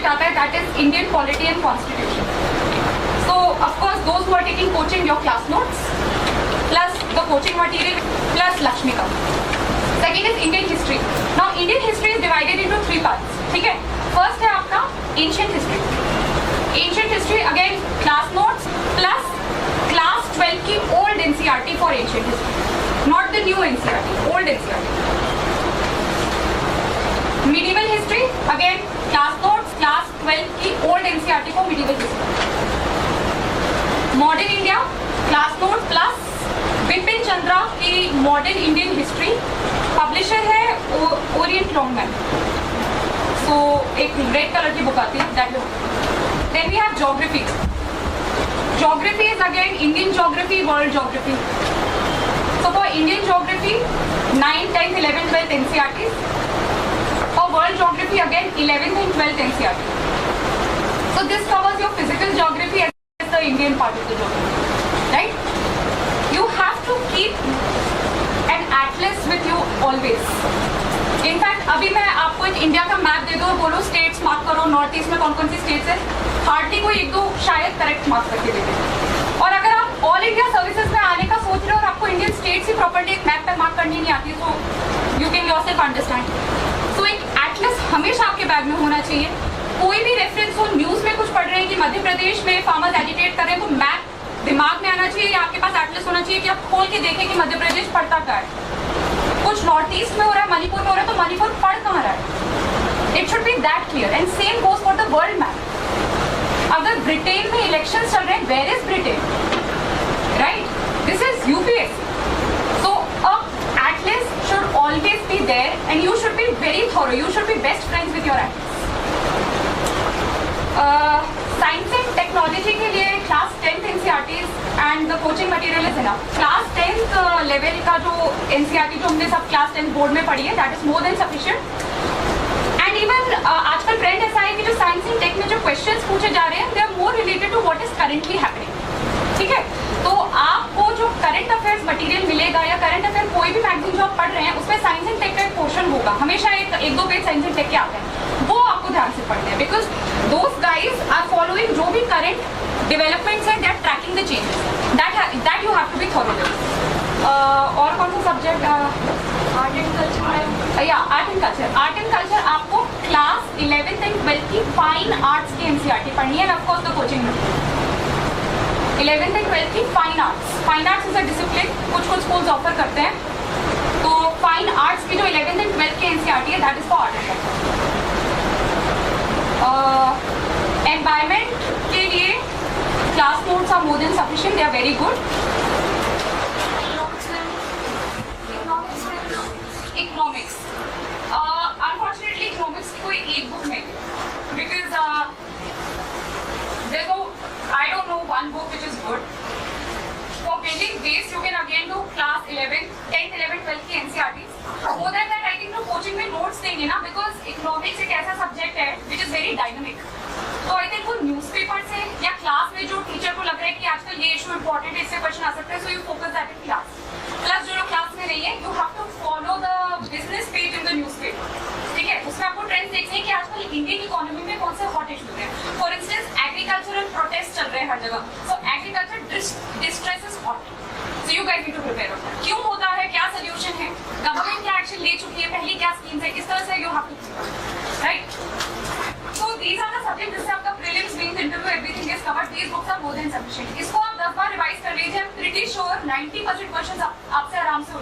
Subject आता है, that is Indian polity and constitution. So of course those who are taking coaching, your class notes plus the coaching material plus Laxmikanth. Second is Indian history. Now Indian history is divided into 3 parts. ठीक है, first है आपका ancient history. Ancient history again class notes plus class 12 की old NCERT for ancient history, not the new NCERT, old NCERT. Medieval history again class notes, class 12 की old NCERT for medieval history. Modern India class note plus Bipin Chandra की modern Indian history. Publisher है Orient Longman. So एक red colour की book आती है that. Then we have geography. Geography is again Indian geography, world geography. So for Indian geography 9, 10, 11, 12 NCERT. For world geography again 11th and 12th NCERT. So this covers your physical geography as the Indian part of the geography, right? You have to keep an atlas with you always. In fact अभी मैं आपको एक India का map दे दूँ और बोलो states mark करो, north east में कौन कौन सी स्टेट्स है, हार्डली कोई 1-2 शायद करेक्ट मार्क करके दे देते. और अगर आप ऑल इंडिया सर्विसेज में आने का सोच रहे हो और आपको इंडियन स्टेट्स ही प्रॉपर्ली एक मैप पे मार्क करनी नहीं आती, तो यू कैन योरसेल्फ अंडरस्टैंड. तो एक एटलस हमेशा आपके बैग में होना चाहिए. कोई भी रेफरेंस हो, न्यूज में कुछ पढ़ रहे हैं कि मध्य प्रदेश में फार्मर्स एजिटेट कर रहे हैं, तो मैप दिमाग में आना चाहिए या आपके पास एटलस होना चाहिए कि आप खोल के देखें कि मध्य प्रदेश पढ़ता क्या है. कुछ नॉर्थ ईस्ट में हो रहा है, मणिपुर में हो रहा है, तो मणिपुर पढ़ कहाँ रहा है. It should be that clear. And same goes for the world map. अगर ब्रिटेन में इलेक्शन चल रहे हैं, where is Britain, right? This is UPSC. Should always be there and you should be very thorough. You should be best friends with your atlas. Science and technology के लिए class 10th NCERTs and the coaching material is enough. Class 10th level का जो NCERT जो हमने सब class 10th board में पढ़ी है, that is more than sufficient. And even आजकल trend ऐसा है कि जो science and tech में जो questions पूछे जा रहे हैं, they are more related to what is currently happening. ठीक है, तो आपको जो करंट अफेयर्स मटेरियल मिलेगा या करंट अफेयर कोई भी मैगजीन जो आप पढ़ रहे हैं उसमें साइंस एंड टेक का एक पोर्शन होगा. हमेशा एक 2 पेज साइंस एंड टेक के आते हैं, वो आपको ध्यान से पढ़ने हैं. Because those guys are following जो भी करंट डेवलपमेंट्स हैं, they are tracking the changes. That you have to be thorough with. और कौन सा सब्जेक्ट? Art and culture. या art and culture. Art and culture आपको क्लास 11th एंड 12th की fine arts की एनसीईआरटी पढ़नी है. ऑफकोर्स द कोचिंग में 11th एंड 12th की fine arts. Fine arts is a discipline, कुछ स्कूल्स ऑफर करते हैं. तो फाइन आर्ट्स की जो 11th एंड 12th की एनसीईआरटी है, that is for art and culture. Environment के लिए class notes are more than sufficient, they are very good. Economics, unfortunately economics की कोई एक बुक नहीं, बिकॉज देखो I don't know one book which is good. For building base, you can again do class 11, 10th, 11th, 12th की NCERTs. More than that, I think तो coaching में notes देंगे ना, because economics एक ऐसा subject है which is very dynamic. तो I think वो newspaper से या class में जो teacher को लग रहा है कि आजकल ये issue important है, इससे question आ सकता है, so you focus that in class. Plus जो लोग class में नहीं है, you have to follow the business page in the newspaper. ठीक है, उसमें आपको ट्रेंड्स देखने हैं कि आजकल इंडियन इकोनॉमी में कौन से हॉट इश्यूज हैं. फॉर इंस्टेंस एग्रीकल्चरल प्रोटेस्ट चल रहे हैं हर जगह, so agriculture distress is hot. So you guys need to prepare on that. क्यों होता है, क्या सोल्यूशन है, गवर्नमेंट क्या एक्शन ले चुकी है, पहली क्या स्कीम्स है, इस तरह से you have to, right? So these are the subject जिससे आपका prelims, mains, interview everything is covered. These books are more than sufficient. इसको आप 10 बार रिवाइज कर लीजिए. I am pretty sure 90% questions आपसे आराम से